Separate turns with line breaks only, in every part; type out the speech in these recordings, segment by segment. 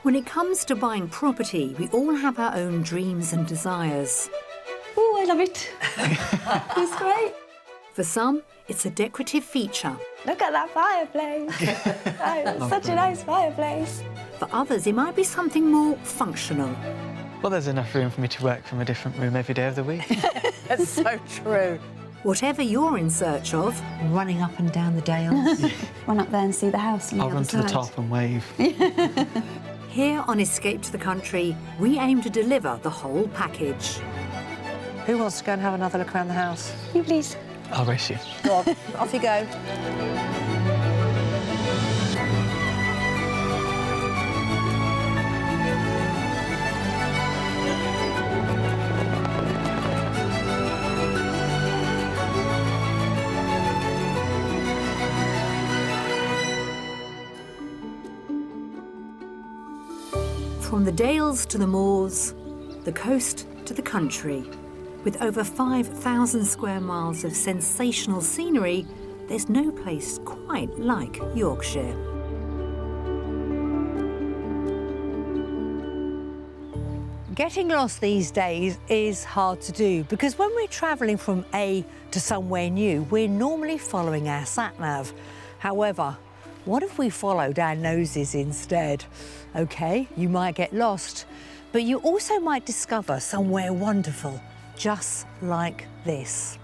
When it comes to buying property, we all have our own dreams and desires.
Oh, I love it. It's great.
For some, it's a decorative feature.
Look at that fireplace. Oh, it's such a nice fireplace.
For others, it might be something more functional.
Well, there's enough room for me to work from a different room every day of the week.
That's so true.
Whatever you're in search of,
Running up and down the Dales.
Run up there and see the house on the
I'll
other
run
side.
to the top and wave.
here on Escape to the Country, we aim to deliver the whole package.
Who wants to go and have another look around the house?
You please.
I'll race you.
Go on, off you go.
From the Dales to the moors, the coast to the country. With over 5,000 square miles of sensational scenery, there's no place quite like Yorkshire.
Getting lost these days is hard to do because when we're travelling from A to somewhere new, we're normally following our sat-nav. However, what if we followed our noses instead? OK, you might get lost, but you also might discover somewhere wonderful, just like this.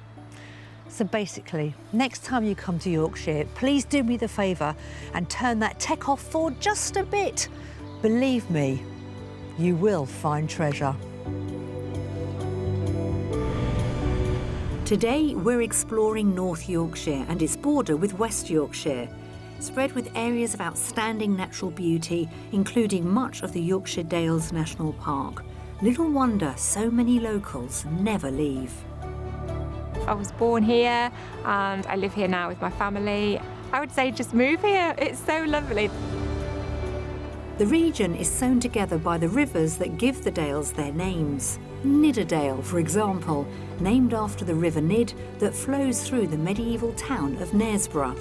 So basically, next time you come to Yorkshire, please do me the favour and turn that tech off for just a bit. Believe me, you will find treasure.
Today, we're exploring North Yorkshire and its border with West Yorkshire, spread with areas of outstanding natural beauty, including much of the Yorkshire Dales National Park. Little wonder so many locals never leave.
I was born here and I live here now with my family. I would say just move here, it's so lovely.
The region is sewn together by the rivers that give the Dales their names. Nidderdale, for example, named after the River Nid that flows through the medieval town of Knaresborough.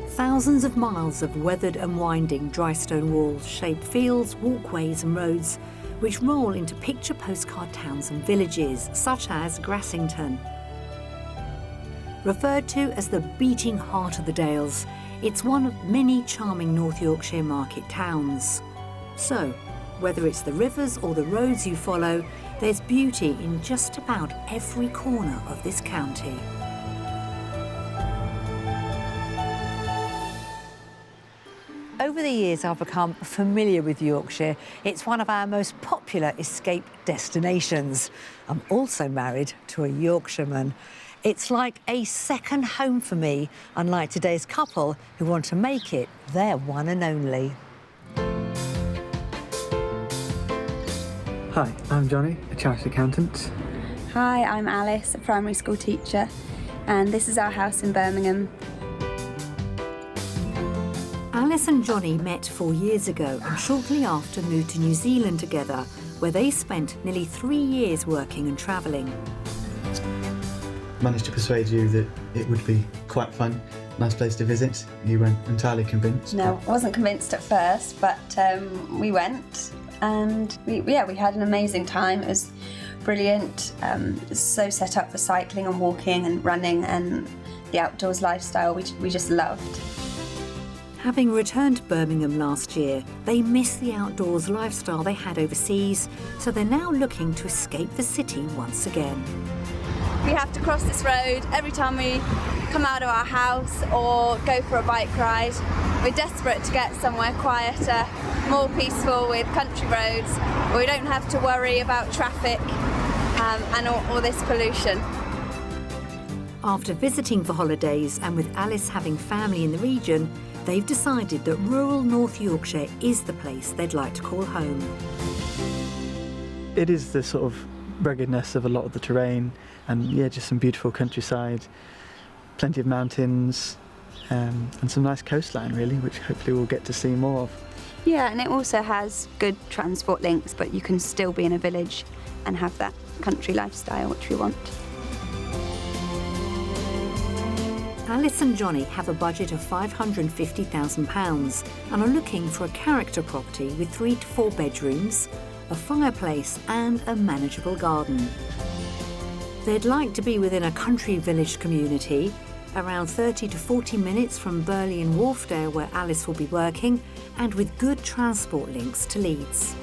Thousands of miles of weathered and winding dry stone walls shape fields, walkways and roads, which roll into picture postcard towns and villages, such as Grassington. Referred to as the beating heart of the Dales, it's one of many charming North Yorkshire market towns. So, whether it's the rivers or the roads you follow, there's beauty in just about every corner of this county.
Over the years, I've become familiar with Yorkshire. It's one of our most popular escape destinations. I'm also married to a Yorkshireman. It's like a second home for me, unlike today's couple who want to make it their one and only.
Hi, I'm Johnny, a chartered accountant.
Hi, I'm Alice, a primary school teacher, and this is our house in Birmingham.
Alice and Johnny met 4 years ago and shortly after moved to New Zealand together, where they spent nearly 3 years working and travelling.
Managed to persuade you that it would be quite fun, nice place to visit. You weren't entirely convinced.
No, I wasn't convinced at first, but we went and we had an amazing time. It was brilliant, so set up for cycling and walking and running and the outdoors lifestyle we just loved.
Having returned to Birmingham last year, they miss the outdoors lifestyle they had overseas, so they're now looking to escape the city once again.
We have to cross this road every time we come out of our house or go for a bike ride. We're desperate to get somewhere quieter, more peaceful with country roads, where we don't have to worry about traffic and all this pollution.
After visiting for holidays and with Alice having family in the region, they've decided that rural North Yorkshire is the place they'd like to call home.
It is the sort of ruggedness of a lot of the terrain and yeah, just some beautiful countryside, plenty of mountains and some nice coastline really, which hopefully we'll get to see more of.
Yeah, and it also has good transport links, but you can still be in a village and have that country lifestyle which we want.
Alice and Johnny have a budget of £550,000 and are looking for a character property with 3 to 4 bedrooms, a fireplace and a manageable garden. They'd like to be within a country village community, around 30 to 40 minutes from Burley and Wharfdale where Alice will be working, and with good transport links to Leeds.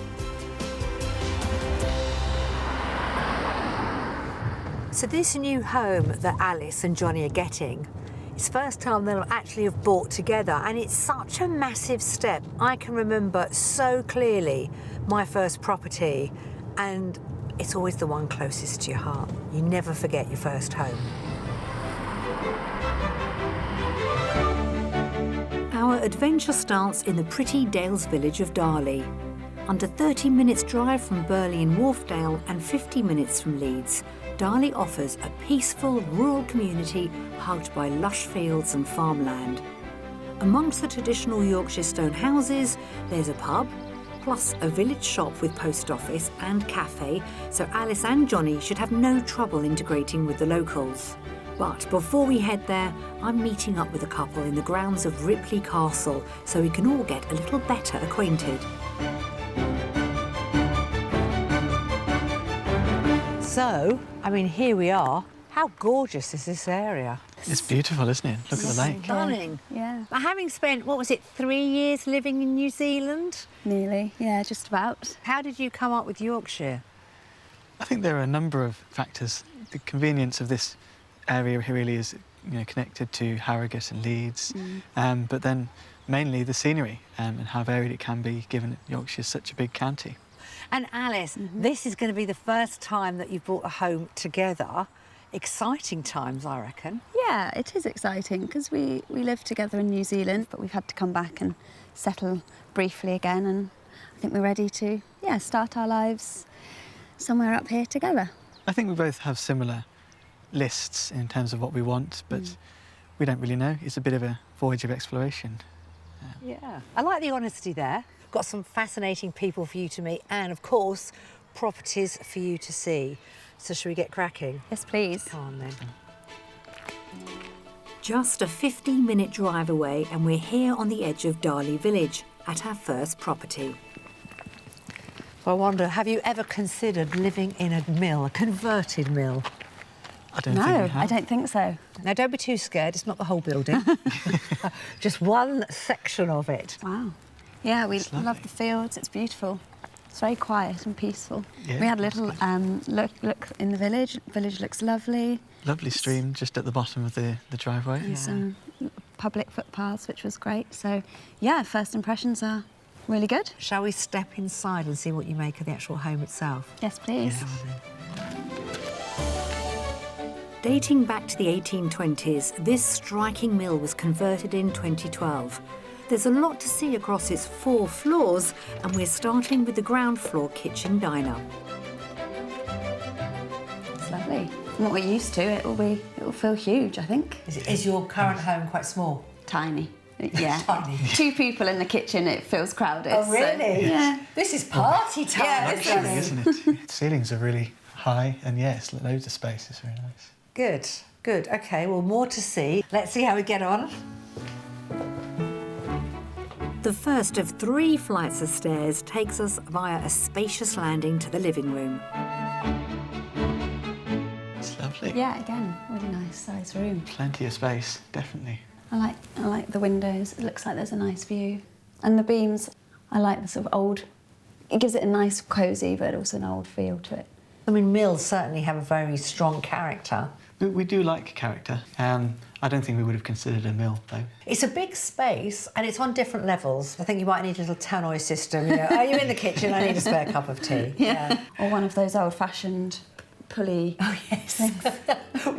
So this new home that Alice and Johnny are getting, it's the first time they'll actually have bought together, and it's such a massive step. I can remember so clearly my first property, and it's always the one closest to your heart. You never forget your first home.
Our adventure starts in the pretty Dales village of Darley. Under 30 minutes drive from Burley and Wharfdale and 50 minutes from Leeds, Darley offers a peaceful rural community hugged by lush fields and farmland. Amongst the traditional Yorkshire stone houses, there's a pub, plus a village shop with post office and cafe, so Alice and Johnny should have no trouble integrating with the locals. But before we head there, I'm meeting up with a couple in the grounds of Ripley Castle so we can all get a little better acquainted.
So, I mean, here we are. How gorgeous is this area?
It's beautiful, isn't it? Look at the lake.
Stunning.
Yeah.
But having spent, what was it, 3 years living in New Zealand?
Nearly, yeah, just about.
How did you come up with Yorkshire?
I think there are a number of factors. The convenience of this area really is, connected to Harrogate and Leeds, but then mainly the scenery and how varied it can be, given that Yorkshire is such a big county.
And Alice, this is going to be the first time that you've bought a home together. Exciting times, I reckon.
Yeah, it is exciting because we live together in New Zealand, but we've had to come back and settle briefly again, and I think we're ready to, start our lives somewhere up here together.
I think we both have similar lists in terms of what we want, but we don't really know. It's a bit of a voyage of exploration.
Yeah. I like the honesty there. Got some fascinating people for you to meet and, of course, properties for you to see. So shall we get cracking?
Yes, please.
Come on, then.
Just a 15-minute drive away and we're here on the edge of Darley village at our first property.
Well, I wonder, have you ever considered living in a mill, a converted mill?
I don't think we have.
I don't think so.
Now, don't be too scared. It's not the whole building. Just one section of it.
Wow. Yeah, we
It's
love
lovely.
the fields. It's beautiful. It's very quiet and peaceful.
Yeah,
we had a
that's
little look in the village. The village looks lovely.
Lovely stream just at the bottom of the driveway.
And some public footpaths, which was great. So, yeah, first impressions are really good.
Shall we step inside and see what you make of the actual home itself?
Yes, please.
Dating back to the 1820s, this striking mill was converted in 2012. There's a lot to see across its 4 floors, and we're starting with the ground floor kitchen diner.
It's lovely. From what we're used to, it will feel huge, I think.
Is your current home quite small?
Tiny. Yeah.
Tiny.
2 people in the kitchen, it feels crowded.
Oh,
so,
really?
yeah.
This is party time.
Yeah,
It's lovely, isn't it? The ceilings are really high, and yes, loads of space. It's very nice.
Good, good. OK, well, more to see. Let's see how we get on.
The first of 3 flights of stairs takes us via a spacious landing to the living room.
It's lovely.
Yeah, again, really nice size room.
Plenty of space, definitely.
I like the windows. It looks like there's a nice view. And the beams, I like the sort of old... It gives it a nice, cosy, but also an old feel to it.
I mean, mills certainly have a very strong character.
We do like character. I don't think we would have considered a mill, though.
It's a big space and it's on different levels. I think you might need a little tannoy system, Are you in the kitchen? I need a spare cup of tea. Yeah.
Or one of those old-fashioned pulley...
Oh, yes.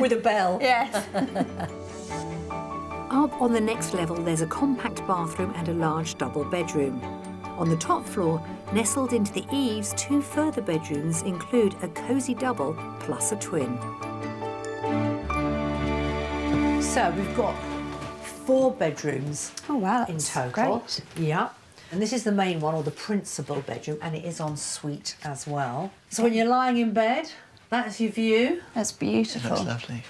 With a bell.
Yes.
Up on the next level, there's a compact bathroom and a large double bedroom. On the top floor, nestled into the eaves, 2 further bedrooms include a cosy double plus a twin.
So we've got 4 bedrooms
Oh, wow,
in
that's
total.
great.
Yeah. And this is the main one, or the principal bedroom, and it is en suite as well. So when you're lying in bed, that's your view.
That's
It
beautiful.
looks lovely.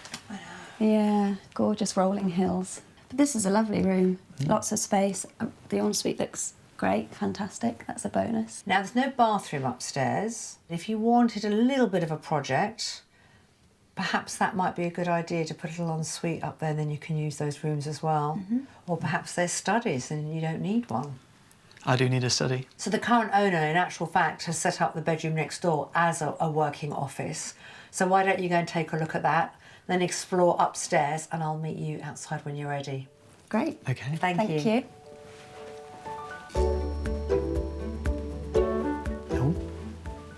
Yeah, gorgeous rolling hills. But this is a lovely room, lots of space. The ensuite looks great, fantastic, that's a bonus.
Now, there's no bathroom upstairs. If you wanted a little bit of a project, perhaps that might be a good idea to put a little ensuite up there, and then you can use those rooms as well. Or perhaps there's studies and you don't need one.
I do need a study.
So the current owner, in actual fact, has set up the bedroom next door as a working office. So why don't you go and take a look at that, then explore upstairs, and I'll meet you outside when you're ready.
Great.
Okay.
Thank you.
you.
Oh,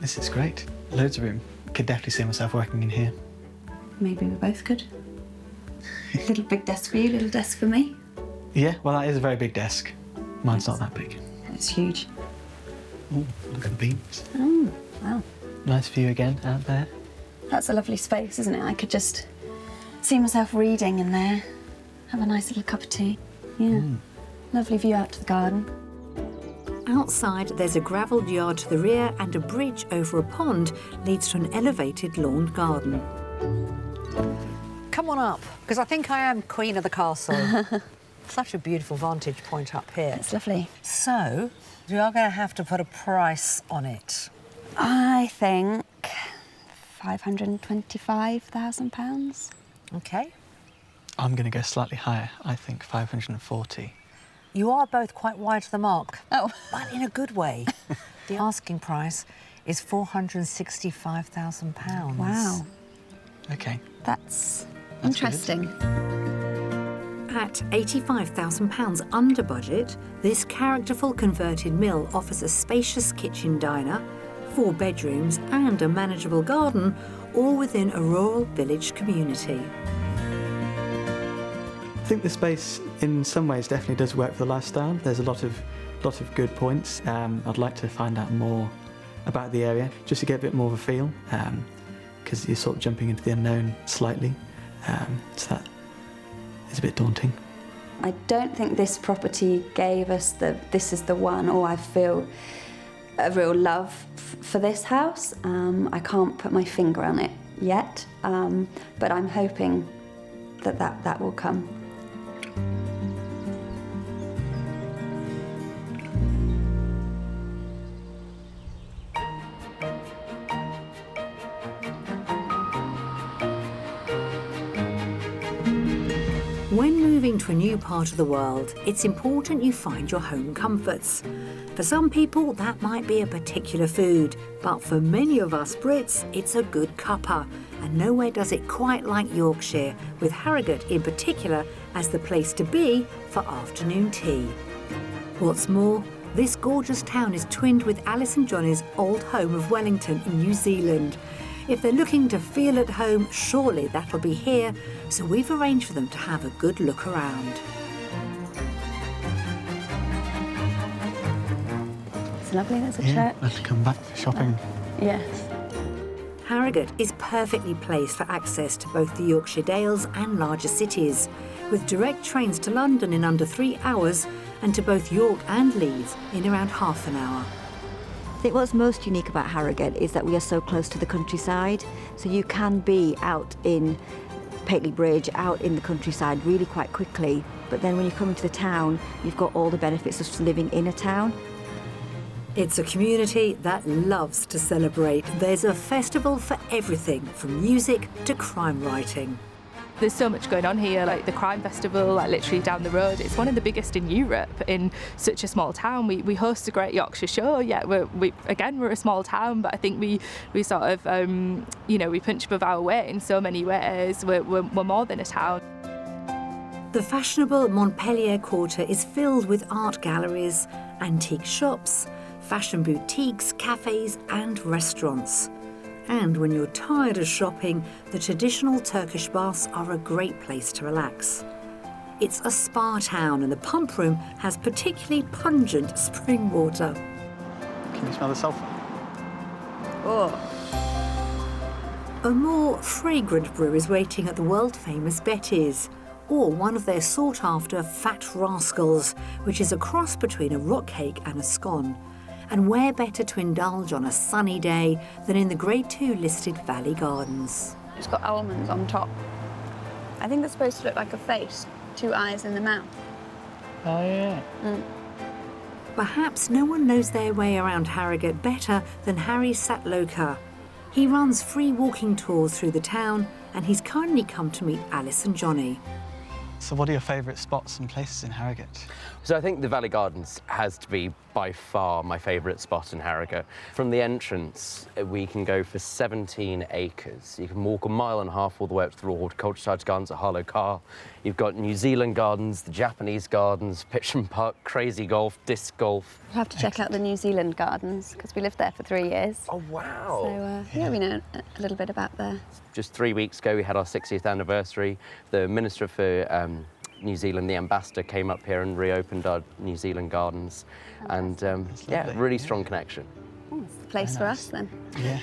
this is great. Loads of room. Could definitely see myself working in here.
Maybe we both could. Little big desk for you, little desk for me.
Yeah, well, that is a very big desk. Mine's not that big.
It's huge.
Oh, look at the beams.
Oh, wow.
Nice view again out there.
That's a lovely space, isn't it? I could just see myself reading in there, have a nice little cup of tea. Yeah. Lovely view out to the garden.
Outside, there's a gravelled yard to the rear, and a bridge over a pond leads to an elevated lawned garden.
Come on up, because I think I am queen of the castle. Such a beautiful vantage point up here.
It's lovely.
So, we are going to have to put a price on it.
I think £525,000.
Okay.
I'm going to go slightly higher. I think 540.
You are both quite wide of the mark.
Oh.
But in a good way. The asking price is £465,000.
Wow.
Okay.
That's
That's
interesting.
At £85,000 under budget, this characterful converted mill offers a spacious kitchen diner, 4 bedrooms and a manageable garden, all within a rural village community.
I think the space, in some ways, definitely does work for the lifestyle. There's a lot of good points. I'd like to find out more about the area, just to get a bit more of a feel, because you're sort of jumping into the unknown slightly. So that is a bit daunting.
I don't think this property gave us this is the one, or I feel a real love for this house. I can't put my finger on it yet, but I'm hoping that will come.
When moving to a new part of the world, it's important you find your home comforts. For some people, that might be a particular food, but for many of us Brits, it's a good cuppa, and nowhere does it quite like Yorkshire, with Harrogate in particular as the place to be for afternoon tea. What's more, this gorgeous town is twinned with Alice and Johnny's old home of Wellington in New Zealand. If they're looking to feel at home, surely that'll be here, so we've arranged for them to have a good look around.
It's lovely, there's a
Yeah,
church.
I'll have to come back for shopping.
Yes.
Harrogate is perfectly placed for access to both the Yorkshire Dales and larger cities, with direct trains to London in under 3 hours and to both York and Leeds in around half an hour.
I think what's most unique about Harrogate is that we are so close to the countryside, so you can be out in Pateley Bridge, out in the countryside really quite quickly, but then when you come into the town, you've got all the benefits of living in a town.
It's a community that loves to celebrate. There's a festival for everything, from music to crime writing.
There's so much going on here, like the crime festival, like literally down the road. It's one of the biggest in Europe in such a small town. We host a Great Yorkshire Show. Yeah, we're a small town, but I think we sort of, we punch above our weight in so many ways. We're more than a town.
The fashionable Montpellier quarter is filled with art galleries, antique shops, fashion boutiques, cafes and restaurants. And when you're tired of shopping, the traditional Turkish baths are a great place to relax. It's a spa town, and the pump room has particularly pungent spring water.
Can you smell the sulphur?
Oh.
A more fragrant brew is waiting at the world-famous Betty's, or one of their sought-after Fat Rascals, which is a cross between a rock cake and a scone. And where better to indulge on a sunny day than in the Grade 2 listed Valley Gardens?
It's got almonds on top. I think they're supposed to look like a face, 2 eyes in the mouth.
Oh, yeah.
Perhaps no one knows their way around Harrogate better than Harry Satloka. He runs free walking tours through the town, and he's kindly come to meet Alice and Johnny.
So what are your favourite spots and places in Harrogate?
So I think the Valley Gardens has to be by far my favourite spot in Harrogate. From the entrance, we can go for 17 acres. You can walk 1.5 miles all the way up to the Royal Horticulture Gardens at Harlow Car. You've got New Zealand gardens, the Japanese gardens, pitch and putt, crazy golf, disc golf.
We'll have to check out the New Zealand gardens because we lived there for 3 years.
Oh, wow.
So, yeah, we know a little bit about there.
Just 3 weeks ago, we had our 60th anniversary. The Minister for New Zealand, the ambassador, came up here and reopened our New Zealand gardens. And yeah, really strong connection.
Oh, it's the place for us then.
Yeah.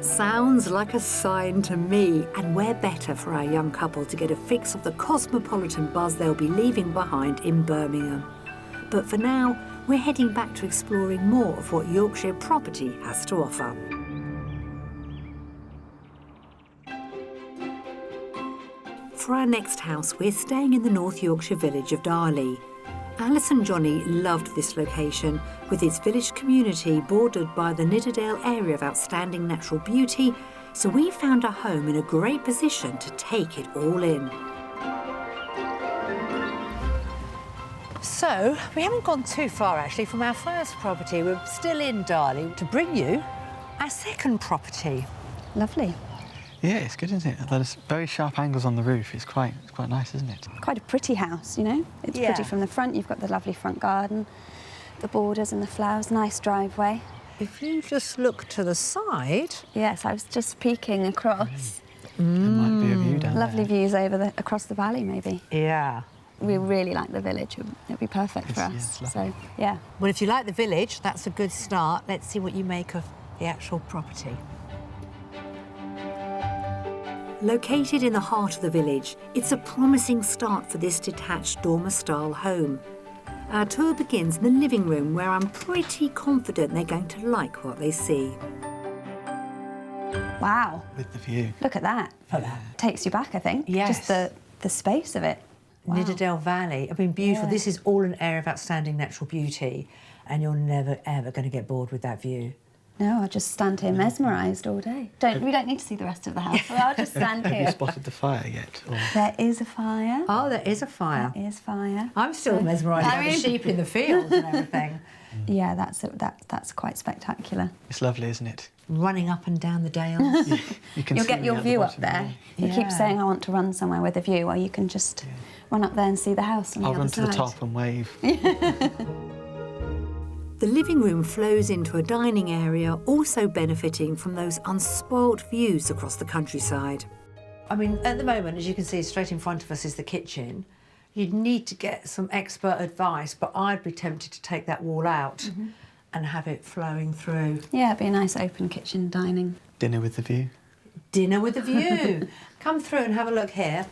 Sounds like a sign to me, and where better for our young couple to get a fix of the cosmopolitan buzz they'll be leaving behind in Birmingham. But for now, we're heading back to exploring more of what Yorkshire property has to offer. For our next house, we're staying in the North Yorkshire village of Darley. Alice and Johnny loved this location, with its village community bordered by the Nidderdale area of outstanding natural beauty, so we found our home in a great position to take it all in.
So, we haven't gone too far actually from our first property. We're still in Darley to bring you our second property.
Lovely.
Yeah, it's good, isn't it? There's very sharp angles on the roof. It's quite nice, isn't it?
Quite a pretty house, you know? It's pretty from the front. You've got the lovely front garden, the borders and the flowers, nice driveway.
If you just look to the side...
Yes, I was just peeking across.
There might be a view down
Lovely
there.
views across the valley, maybe.
Yeah.
We really like the village. It'd be perfect for us.
Yeah,
So, yeah.
Well, if you like the village, that's a good start. Let's see what you make of the actual property.
Located in the heart of the village, it's a promising start for this detached dormer-style home. Our tour begins in the living room, where I'm pretty confident they're going to like what they see.
Wow.
With the view.
Look at that. Takes you back, I think.
Yes.
Just the space of it. Wow.
Nidderdale Valley. I mean, beautiful.
Yeah.
This is all an area of outstanding natural beauty, and you're never, ever going to get bored with that view.
No, I'll just stand here mesmerised all day. We don't need to see the rest of the house. Well, I'll just stand
Have you
here.
spotted the fire yet? Or...
There is a fire.
Oh, there is a fire.
There is fire.
I'm still mesmerised by the sheep in the fields and everything.
Yeah, that's quite spectacular.
It's lovely, isn't it?
Running up and down the dales.
You can
You'll
see
get your
out the
view up
bottom,
there.
yeah.
You keep saying, I want to run somewhere with a view, or you can just run up there and see the house on the
I'll
other
run
side.
to the top and wave.
The living room flows into a dining area, also benefiting from those unspoilt views across the countryside.
I mean, at the moment, as you can see, straight in front of us is the kitchen. You'd need to get some expert advice, but I'd be tempted to take that wall out and have it flowing through.
Yeah, it'd be a nice open kitchen dining.
Dinner with the view.
Dinner with a view. Come through and have a look here.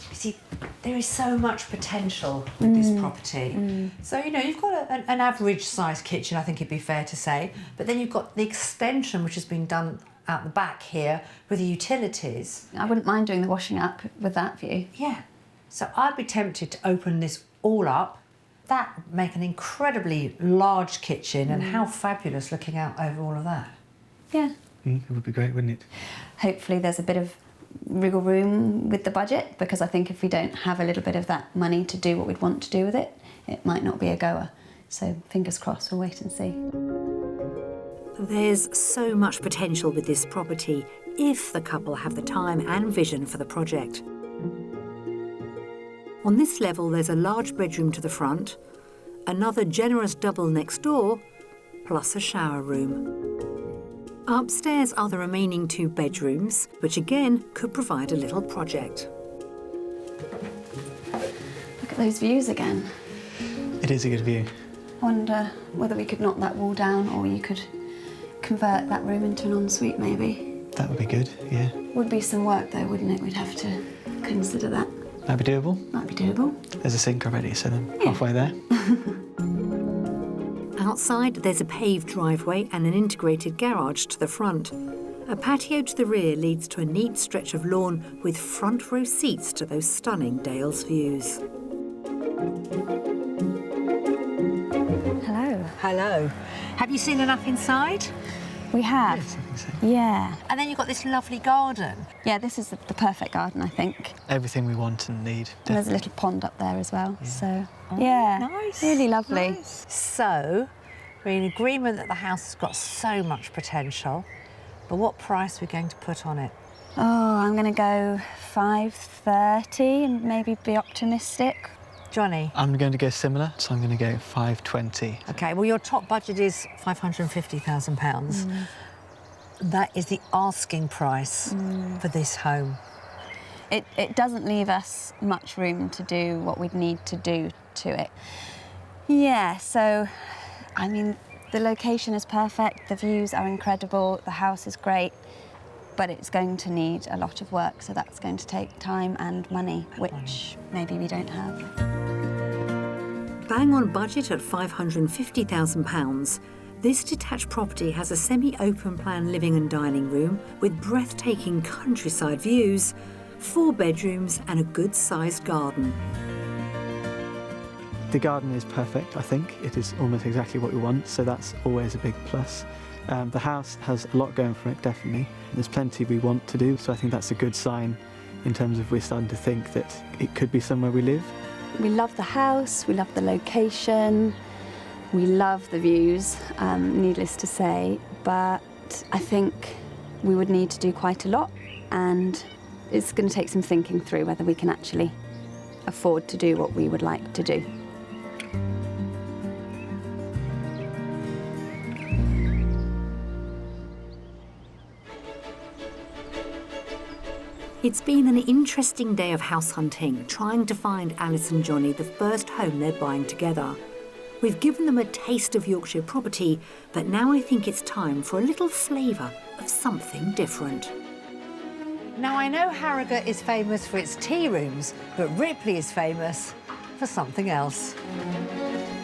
You see, there is so much potential with this property. So, you know, you've got an average-sized kitchen, I think it'd be fair to say, but then you've got the extension, which has been done out the back here with the utilities.
I wouldn't mind doing the washing up with that view.
Yeah. So I'd be tempted to open this all up. That would make an incredibly large kitchen, and how fabulous looking out over all of that.
Yeah.
It would be great, wouldn't it?
Hopefully there's a bit of wriggle room with the budget, because I think if we don't have a little bit of that money to do what we'd want to do with it, it might not be a goer. So fingers crossed, we'll wait and see.
There's so much potential with this property if the couple have the time and vision for the project. On this level, there's a large bedroom to the front, another generous double next door, plus a shower room. Upstairs are the remaining 2 bedrooms, which again could provide a little project.
Look at those views again.
It is a good view.
I wonder whether we could knock that wall down, or you could convert that room into an ensuite maybe.
That would be good, yeah.
Would be some work though, wouldn't it? We'd have to consider that.
That'd be doable.
Might be doable.
There's a sink already, so then halfway there.
Outside, there's a paved driveway and an integrated garage to the front. A patio to the rear leads to a neat stretch of lawn with front row seats to those stunning Dales views.
Hello.
Hello. Have you seen enough inside?
We have.
Yes, I think so.
Yeah.
And then you've got this lovely garden.
Yeah, this is the perfect garden, I think.
Everything we want and need.
And there's a little pond up there as well.
Yeah.
So, yeah.
Nice.
Really lovely.
Nice. So, we're in agreement that the house has got so much potential, but what price are we going to put on it?
Oh, I'm going to go 530 and maybe be optimistic.
Johnny?
I'm going to go similar, so I'm going to go 520.
OK, well, your top budget is £550,000. That is the asking price for this home.
It doesn't leave us much room to do what we'd need to do to it. Yeah, so, I mean, the location is perfect, the views are incredible, the house is great, but it's going to need a lot of work, so that's going to take time and money, which maybe we don't have.
Bang on budget at £550,000, this detached property has a semi-open plan living and dining room with breathtaking countryside views, 4 bedrooms and a good-sized garden.
The garden is perfect, I think. It is almost exactly what we want, so that's always a big plus. The house has a lot going for it, definitely. There's plenty we want to do, so I think that's a good sign in terms of we're starting to think that it could be somewhere we live.
We love the house, we love the location, we love the views, needless to say, but I think we would need to do quite a lot, and it's going to take some thinking through whether we can actually afford to do what we would like to do.
It's been an interesting day of house hunting, trying to find Alice and Johnny the first home they're buying together. We've given them a taste of Yorkshire property, but now I think it's time for a little flavour of something different.
Now, I know Harrogate is famous for its tea rooms, but Ripley is famous for something else.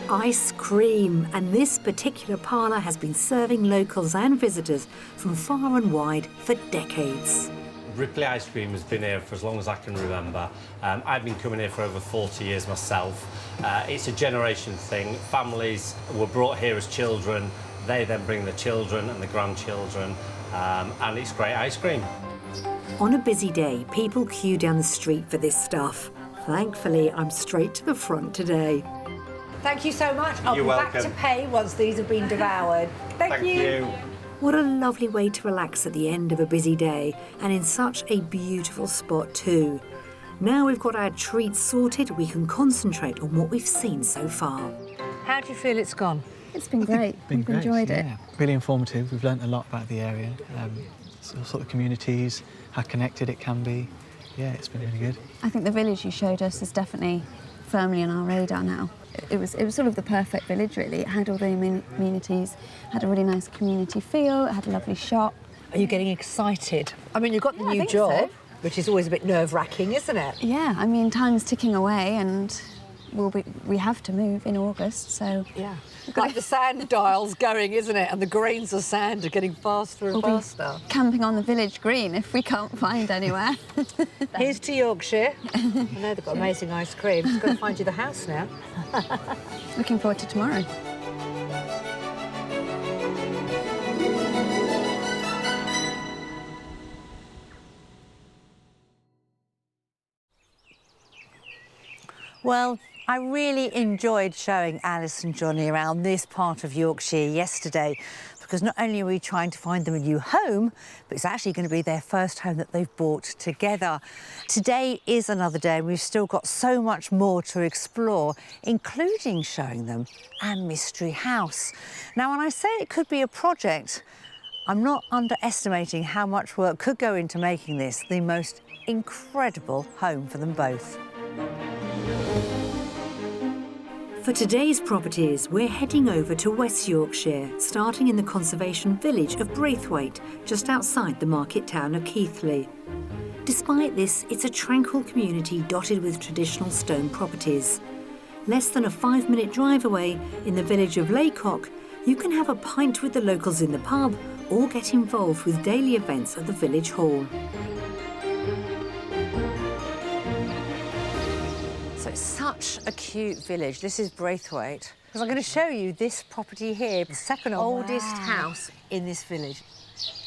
Ice cream, and this particular parlour has been serving locals and visitors from far and wide for decades.
Ripley Ice Cream has been here for as long as I can remember. I've been coming here for over 40 years myself. It's a generation thing. Families were brought here as children. They then bring the children and the grandchildren, and it's great ice cream.
On a busy day, people queue down the street for this stuff. Thankfully, I'm straight to the front today.
Thank you so much. I'll
You're
be back
welcome.
to pay once these have been devoured. Thank you.
What a lovely way to relax at the end of a busy day, and in such a beautiful spot too. Now we've got our treats sorted, we can concentrate on what we've seen so far.
How do you feel it's gone?
It's been great. We've enjoyed it.
Yeah. Really informative. We've learnt a lot about the area, sort of communities, how connected it can be. Yeah, it's been really good.
I think the village you showed us is definitely firmly on our radar now. It was sort of the perfect village, really. It had all the amenities, had a really nice community feel, it had a lovely shop.
Are you getting excited? I mean, you've got the
Yeah, I
new
think
job,
so.
which is always a bit nerve-wracking, isn't it?
Yeah, I mean, time's ticking away and we have to move in August, so...
Yeah. Like the sand dial's going, isn't it? And the grains of sand are getting faster and
We'll be
faster.
camping on the village green if we can't find anywhere.
Here's to Yorkshire. I know they've got amazing ice cream. Just got to find you the house now.
Looking forward to tomorrow.
Well, I really enjoyed showing Alice and Johnny around this part of Yorkshire yesterday, because not only are we trying to find them a new home, but it's actually going to be their first home that they've bought together. Today is another day and we've still got so much more to explore, including showing them our mystery house. Now, when I say it could be a project, I'm not underestimating how much work could go into making this the most incredible home for them both.
For today's properties, we're heading over to West Yorkshire, starting in the conservation village of Braithwaite, just outside the market town of Keighley. Despite this, it's a tranquil community dotted with traditional stone properties. Less than a 5-minute drive away, in the village of Laycock, you can have a pint with the locals in the pub or get involved with daily events at the village hall.
So it's such a cute village. This is Braithwaite. Because I'm going to show you this property here, the second oldest house in this village.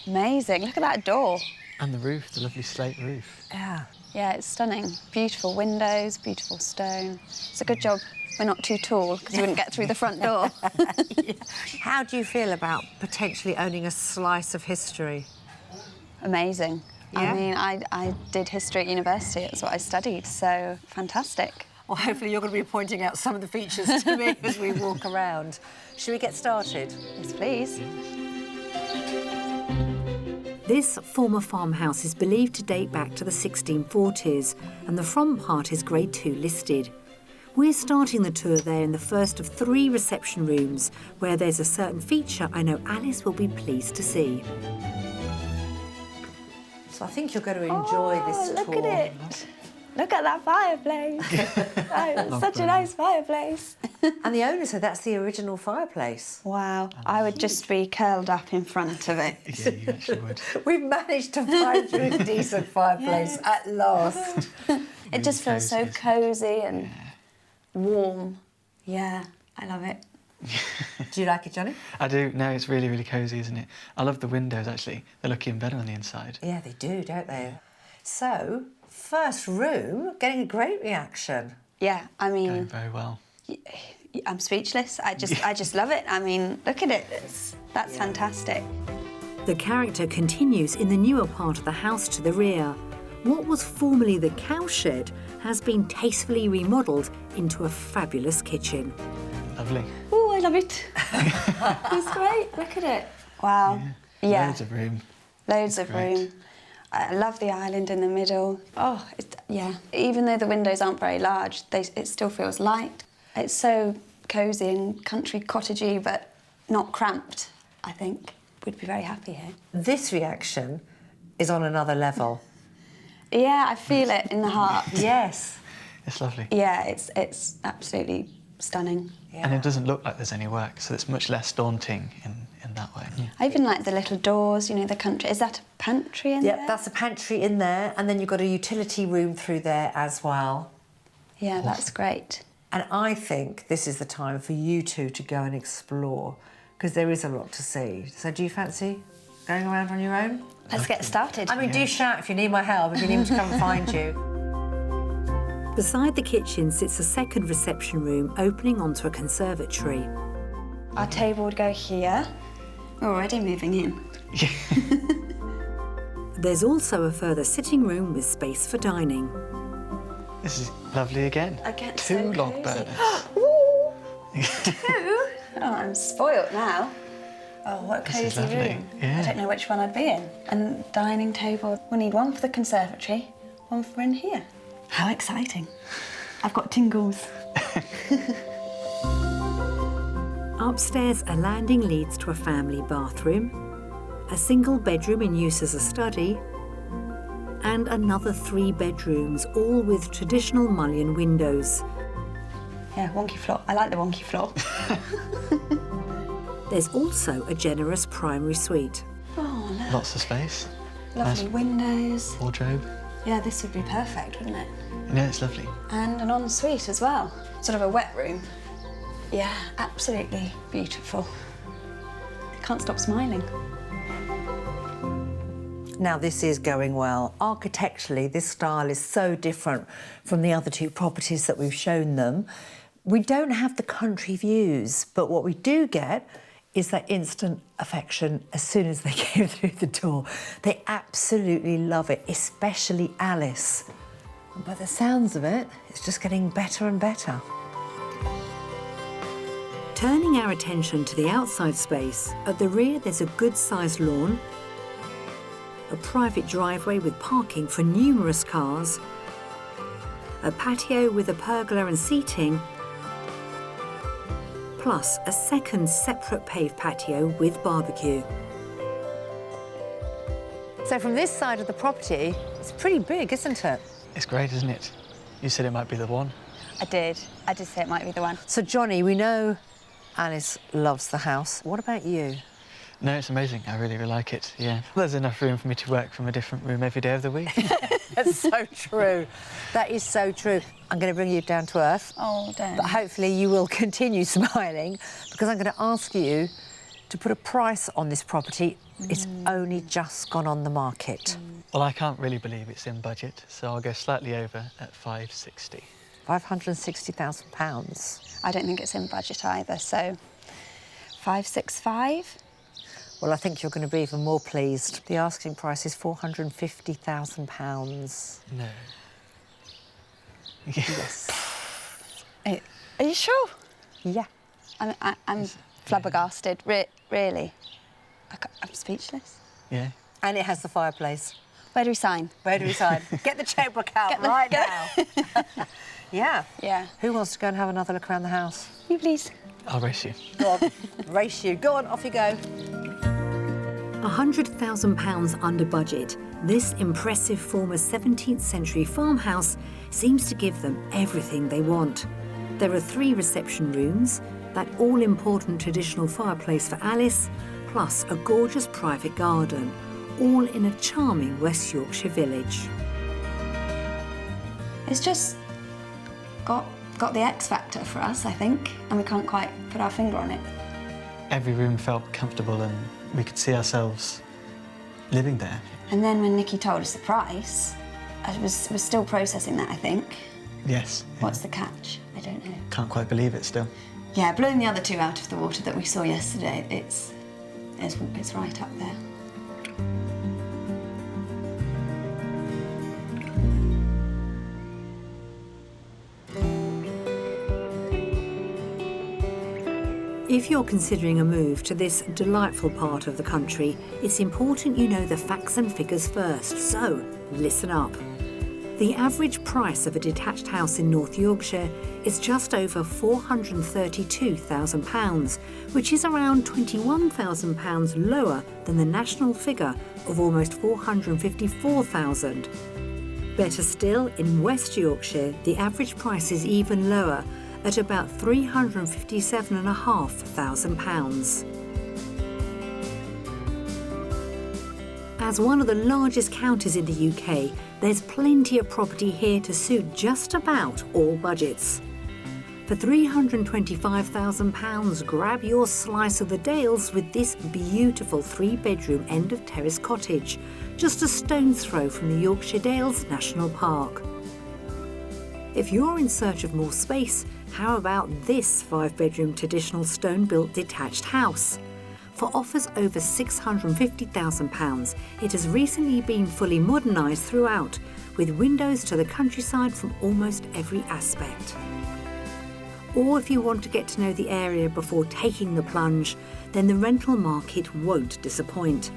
Amazing. Look at that door.
And the roof, the lovely slate roof.
Yeah.
Yeah, it's stunning. Beautiful windows, beautiful stone. It's a good job we're not too tall because we wouldn't get through the front door.
Yeah. How do you feel about potentially owning a slice of history?
Amazing.
Yeah?
I mean, I did history at university. It's what I studied, so fantastic.
Well, hopefully you're going to be pointing out some of the features to me as we walk around. Should we get started?
Yes, please.
This former farmhouse is believed to date back to the 1640s, and the front part is Grade 2 listed. We're starting the tour there in the first of 3 reception rooms, where there's a certain feature I know Alice will be pleased to see.
So I think you're going to enjoy this tour.
Look at it. Look at that fireplace. Oh, such a nice fireplace.
And the owner said that's the original fireplace.
Wow. I would just be curled up in front of it.
Yeah, you actually would.
We've managed to find you a decent fireplace at last.
It just feels so cosy and warm. Yeah, I love it.
Do you like it, Johnny?
I do. No, it's really, really cosy, isn't it? I love the windows, actually. They look even better on the inside.
Yeah, they do, don't they? So, first room, getting a great reaction.
Yeah, I
Going
mean,
very well.
I'm speechless. I just love it. I mean, look at it. That's fantastic.
The character continues in the newer part of the house to the rear. What was formerly the cowshed has been tastefully remodelled into a fabulous kitchen.
Lovely.
Oh, I love it. It's great. Look at it. Wow. Yeah.
Loads of room.
Loads of
Great.
room. I love the island in the middle. Oh, yeah. Even though the windows aren't very large, it still feels light. It's so cosy and country cottagey, but not cramped, I think. We'd be very happy here.
This reaction is on another level.
Yeah, I feel it in the heart.
Yes.
It's lovely.
Yeah, it's absolutely stunning.
And it doesn't look like there's any work, so it's much less daunting in that way.
I even like the little doors, you know, the country. Is that a pantry in there?
Yep, that's a pantry in there, and then you've got a utility room through there as well.
Yeah, that's great.
And I think this is the time for you two to go and explore, because there is a lot to see. So do you fancy going around on your own?
Let's get started.
I mean, do shout if you need my help, if you need me to come and find you.
Beside the kitchen sits a second reception room opening onto a conservatory.
Our table would go here. We're already moving in.
There's also a further sitting room with space for dining.
This is lovely again.
Again,
2
so
log
cosy.
burners.
Ooh, 2? Oh, I'm spoilt now. Oh, what a
This is
cosy
lovely.
room.
Yeah.
I don't know which one I'd be in. And dining table. We'll need one for the conservatory, one for in here. How exciting. I've got tingles.
Upstairs, a landing leads to a family bathroom, a single bedroom in use as a study, and another 3 bedrooms, all with traditional mullion windows.
Yeah, wonky floor. I like the wonky floor.
There's also a generous primary suite.
Oh, look.
Lots of space.
Lovely
Nice
windows.
wardrobe.
Yeah, this would be perfect, wouldn't it?
Yeah, it's lovely.
And an ensuite as well. Sort of a wet room. Yeah, absolutely beautiful. Can't stop smiling.
Now, this is going well. Architecturally, this style is so different from the other 2 properties that we've shown them. We don't have the country views, but what we do get is that instant affection as soon as they came through the door. They absolutely love it, especially Alice. By the sounds of it, it's just getting better and better.
Turning our attention to the outside space, at the rear there's a good-sized lawn, a private driveway with parking for numerous cars, a patio with a pergola and seating, plus a second separate paved patio with barbecue.
So from this side of the property, it's pretty big, isn't it?
It's great, isn't it? You said it might be the one.
I did say it might be the one.
So, Johnny, we know Alice loves the house. What about you?
No, it's amazing. I really, really like it, yeah. There's enough room for me to work from a different room every day of the week.
That's so true. That is so true. I'm going to bring you down to earth.
Oh, don't.
But hopefully you will continue smiling, because I'm going to ask you to put a price on this property. It's only just gone on the market.
Well, I can't really believe it's in budget, so I'll go slightly over at £560,000.
£560,000.
I don't think it's in budget either, so 565.
Well, I think you're going to be even more pleased. The asking price is £450,000.
No.
Yes.
Are you sure?
Yeah.
I'm flabbergasted, really. I'm speechless.
Yeah.
And it has the fireplace.
Where do we sign?
Where do we sign? Get the chequebook out right now. Yeah.
Yeah.
Who wants to go and have another look around the house?
You please.
I'll race you.
Go on. Race you. Go on, off you go.
£100,000 under budget, this impressive former 17th century farmhouse seems to give them everything they want. There are 3 reception rooms, that all-important traditional fireplace for Alice, plus a gorgeous private garden, all in a charming West Yorkshire village.
It's just got the X factor for us, I think, and we can't quite put our finger on it.
Every room felt comfortable and we could see ourselves living there.
And then when Nicki told us the price, we're still processing that, I think.
Yes.
What's the catch? I don't know.
Can't quite believe it still.
Yeah, blowing the other 2 out of the water that we saw yesterday, it's right up there.
If you're considering a move to this delightful part of the country, it's important you know the facts and figures first, so listen up. The average price of a detached house in North Yorkshire is just over £432,000, which is around £21,000 lower than the national figure of almost £454,000. Better still, in West Yorkshire, the average price is even lower, at about £357,500. As one of the largest counties in the UK, there's plenty of property here to suit just about all budgets. For £325,000, grab your slice of the Dales with this beautiful 3-bedroom end-of-terrace cottage, just a stone's throw from the Yorkshire Dales National Park. If you're in search of more space, how about this 5-bedroom traditional stone-built detached house? For offers over £650,000, it has recently been fully modernised throughout, with windows to the countryside from almost every aspect. Or if you want to get to know the area before taking the plunge, then the rental market won't disappoint,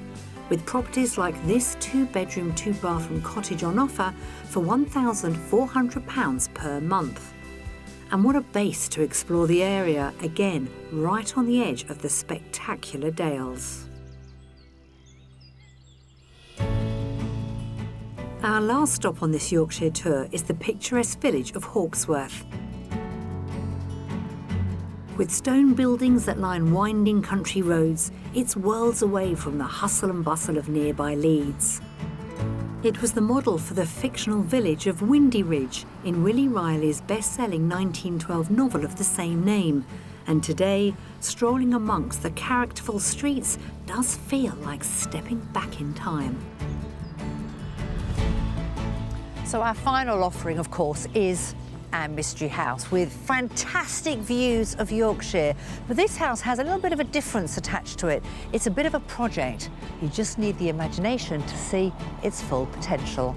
with properties like this 2-bedroom, 2-bathroom cottage on offer for £1,400 per month. And what a base to explore the area, again, right on the edge of the spectacular Dales. Our last stop on this Yorkshire tour is the picturesque village of Hawksworth. With stone buildings that line winding country roads, it's worlds away from the hustle and bustle of nearby Leeds. It was the model for the fictional village of Windy Ridge in Willie Riley's best-selling 1912 novel of the same name, and today, strolling amongst the characterful streets does feel like stepping back in time.
So our final offering, of course, is our mystery house with fantastic views of Yorkshire. But this house has a little bit of a difference attached to it. It's a bit of a project. You just need the imagination to see its full potential.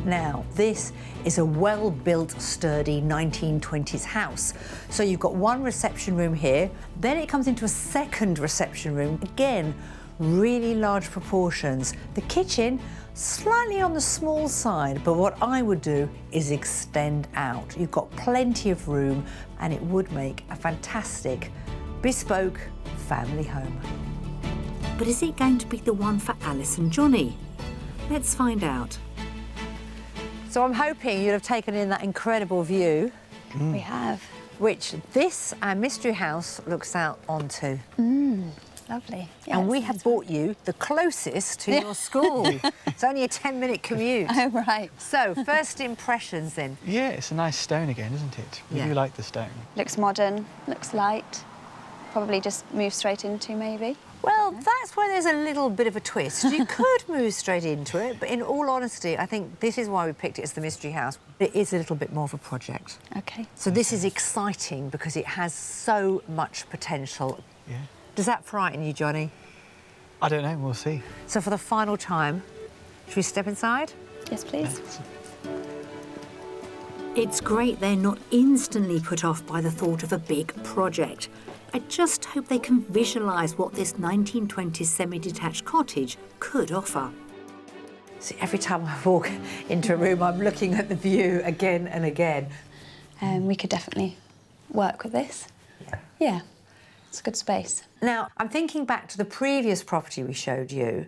Now, this is a well-built, sturdy 1920s house. So you've got one reception room here, then it comes into a second reception room. Again, really large proportions. The kitchen, slightly on the small side, but what I would do is extend out. You've got plenty of room and it would make a fantastic, bespoke family home.
But is it going to be the one for Alice and Johnny? Let's find out.
So I'm hoping you'll have taken in that incredible view.
We have.
which this mystery house looks out onto.
Lovely. Yeah,
And
it
we
sounds
have bought you the closest to your school. It's only a 10-minute commute.
Oh, right.
So, first impressions then.
Yeah, it's a nice stone again, isn't it? We
Yeah.
do like the stone.
Looks modern, looks light. Probably just move straight into, maybe.
Well, that's where there's a little bit of a twist. You could move straight into it, but in all honesty, I think this is why we picked it as the mystery house. It is a little bit more of a project.
Okay.
So this is exciting because it has so much potential.
Yeah.
Does that frighten you, Johnny?
I don't know, we'll see.
So for the final time, should we step inside?
Yes, please.
It's great they're not instantly put off by the thought of a big project. I just hope they can visualise what this 1920s semi-detached cottage could offer.
See, every time I walk into a room, I'm looking at the view again and again.
We could definitely work with this. Yeah, it's a good space.
Now, I'm thinking back to the previous property we showed you,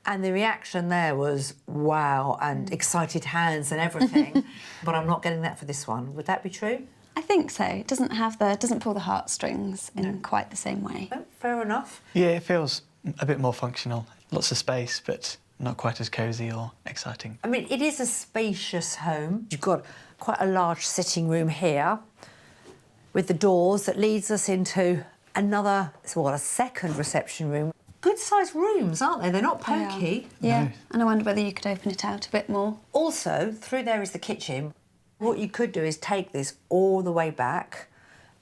and the reaction there was wow and excited hands and everything, but I'm not getting that for this one. Would that be true?
I think so. It doesn't pull the heartstrings in quite the same way.
Oh, fair enough.
Yeah, it feels a bit more functional. Lots of space, but not quite as cosy or exciting.
I mean, it is a spacious home. You've got quite a large sitting room here with the doors that leads us into another, a second reception room. Good-sized rooms, aren't they? They're not pokey.
Yeah,
No.
and I wonder whether you could open it out a bit more.
Also, through there is the kitchen. What you could do is take this all the way back,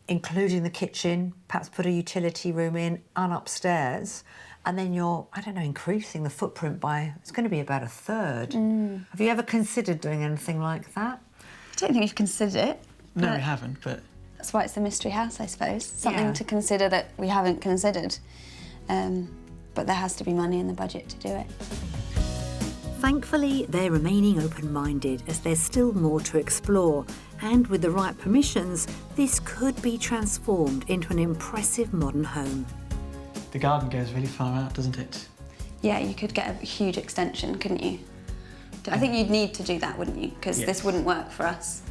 including the kitchen, perhaps put a utility room in and upstairs, and then you're, I don't know, increasing the footprint by, it's going to be about a third. Have you ever considered doing anything like that?
I don't think we've considered it.
No,
but
we haven't, but
That's why it's the mystery house, I suppose. Something
Yeah.
to consider that we haven't considered. But there has to be money in the budget to do it.
Thankfully, they're remaining open-minded as there's still more to explore, and with the right permissions, this could be transformed into an impressive modern home.
the garden goes really far out, doesn't it?
Yeah, you could get a huge extension, couldn't you? I think you'd need to do that, wouldn't you? Because this wouldn't work for us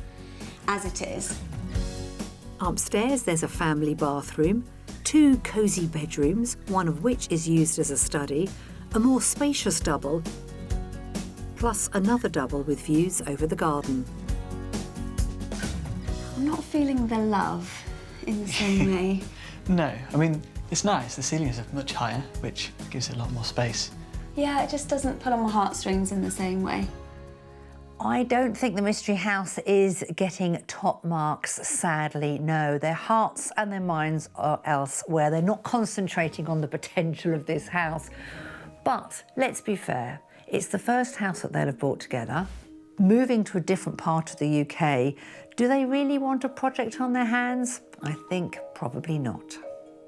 as it is.
Upstairs, there's a family bathroom, 2 cosy bedrooms, one of which is used as a study, a more spacious double, plus another double with views over the garden.
I'm not feeling the love in the same way.
No, I mean, it's nice. The ceilings are much higher, which gives it a lot more space.
Yeah, it just doesn't pull on my heartstrings in the same way.
I don't think the mystery house is getting top marks, sadly, no. Their hearts and their minds are elsewhere. They're not concentrating on the potential of this house. But let's be fair, it's the first house that they'll have brought together. Moving to a different part of the UK, do they really want a project on their hands? I think probably not.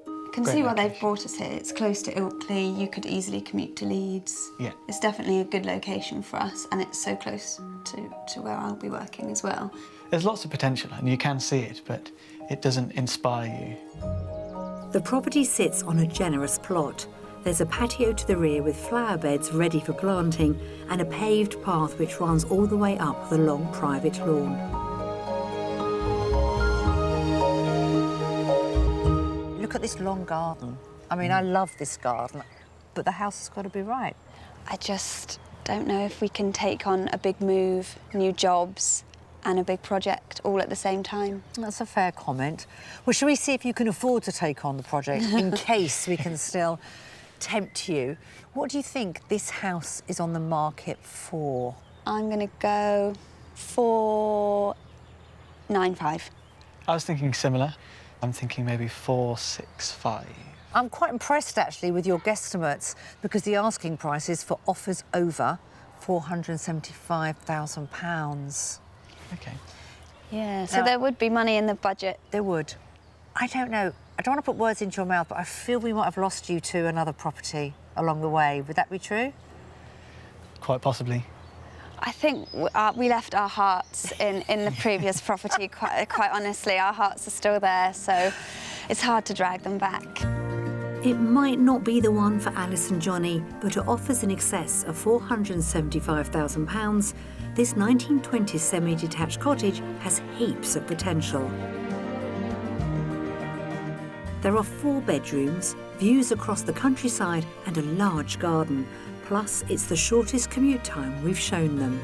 I can see why they've brought us here. It's close to Ilkley, you could easily commute to Leeds.
Yeah.
It's definitely a good location for us, and it's so close to where I'll be working as well.
There's lots of potential, and you can see it, but it doesn't inspire you.
The property sits on a generous plot. There's a patio to the rear with flower beds ready for planting and a paved path which runs all the way up the long private lawn.
Look at this long garden. I mean, I love this garden, but the house has got to be right.
I just don't know if we can take on a big move, new jobs, and a big project all at the same time.
That's a fair comment. Well, shall we see if you can afford to take on the project in case we can still tempt you? What do you think this house is on the market for?
I'm going to go for 9.5.
I was thinking similar. I'm thinking maybe 465.
I'm quite impressed, actually, with your guesstimates because the asking price is for offers over £475,000.
Okay.
Yeah, so
Now-
there would be money in the budget.
There would. I don't know. I don't want to put words into your mouth, but I feel we might have lost you to another property along the way. Would that be true?
Quite possibly.
I think we left our hearts in the previous property, quite honestly. Our hearts are still there, so it's hard to drag them back.
It might not be the one for Alice and Johnny, but it offers in excess of £475,000. this 1920s semi-detached cottage has heaps of potential. There are 4 bedrooms, views across the countryside and a large garden. Plus, it's the shortest commute time we've shown them.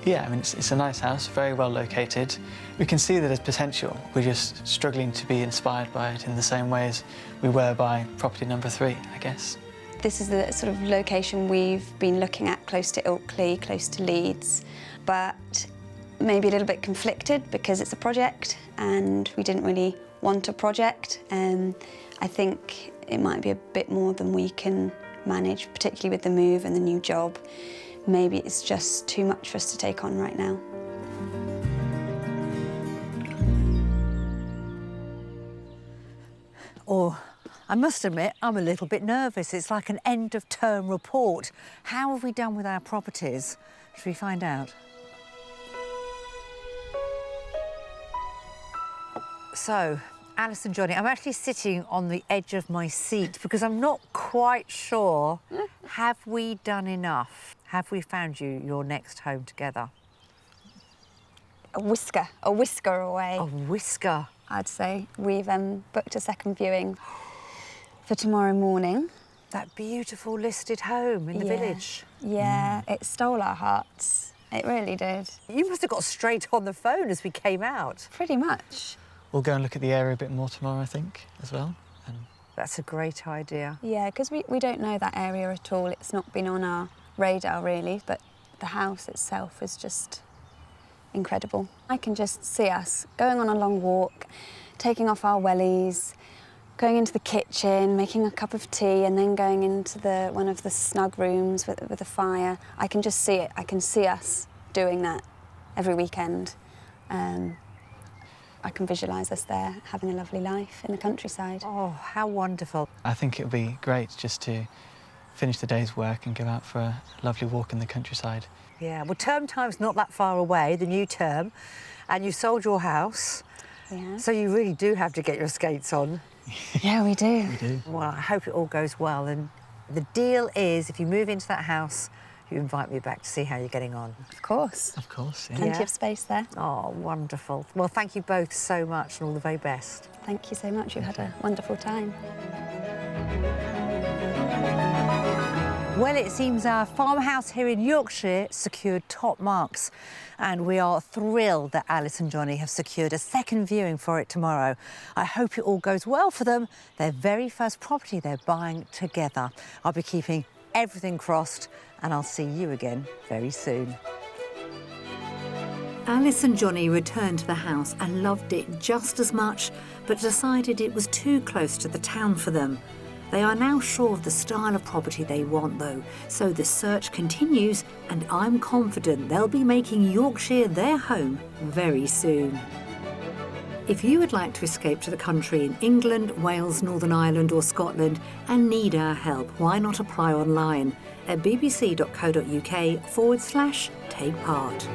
Yeah, I mean, it's a nice house, very well located. We can see that there's potential. We're just struggling to be inspired by it in the same way as we were by property number 3, I guess.
This is the sort of location we've been looking at, close to Ilkley, close to Leeds, but maybe a little bit conflicted because it's a project and we didn't really want a project. I think it might be a bit more than we can manage, particularly with the move and the new job. Maybe it's just too much for us to take on right now.
Or, I must admit, I'm a little bit nervous. It's like an end-of-term report. How have we done with our properties? Should we find out? So, Alice and Johnny, I'm actually sitting on the edge of my seat because I'm not quite sure. Have we done enough? Have we found you your next home together?
A whisker away.
A whisker?
I'd say. We've booked a second viewing for tomorrow morning.
That beautiful listed home in the village.
Yeah, it stole our hearts. It really did.
You must have got straight on the phone as we came out.
Pretty much.
We'll go and look at the area a bit more tomorrow, I think, as well.
That's a great idea.
Yeah, because we don't know that area at all. It's not been on our radar, really, but the house itself is just incredible. I can just see us going on a long walk, taking off our wellies, going into the kitchen, making a cup of tea, and then going into one of the snug rooms with a fire. I can just see it. I can see us doing that every weekend. I can visualise us there having a lovely life in the countryside.
Oh, how wonderful.
I think it would be great just to finish the day's work and go out for a lovely walk in the countryside.
Yeah, well, term time's not that far away, the new term, and you've sold your house.
Yeah.
So you really do have to get your skates on.
Yeah, we do.
We do.
Well, I hope it all goes well, and the deal is if you move into that house, you invite me back to see how you're getting on.
Of course.
Of course, yeah.
Plenty of space there.
Oh, wonderful. Well, thank you both so much and all the very best.
Thank you so much. You've had a wonderful time.
Well, it seems our farmhouse here in Yorkshire secured top marks, and we are thrilled that Alice and Johnny have secured a second viewing for it tomorrow. I hope it all goes well for them. Their very first property they're buying together. I'll be keeping everything crossed, and I'll see you again very soon.
Alice and Johnny returned to the house and loved it just as much, but decided it was too close to the town for them. They are now sure of the style of property they want, though, so the search continues, and I'm confident they'll be making Yorkshire their home very soon. If you would like to escape to the country in England, Wales, Northern Ireland or Scotland and need our help, why not apply online at bbc.co.uk/take part.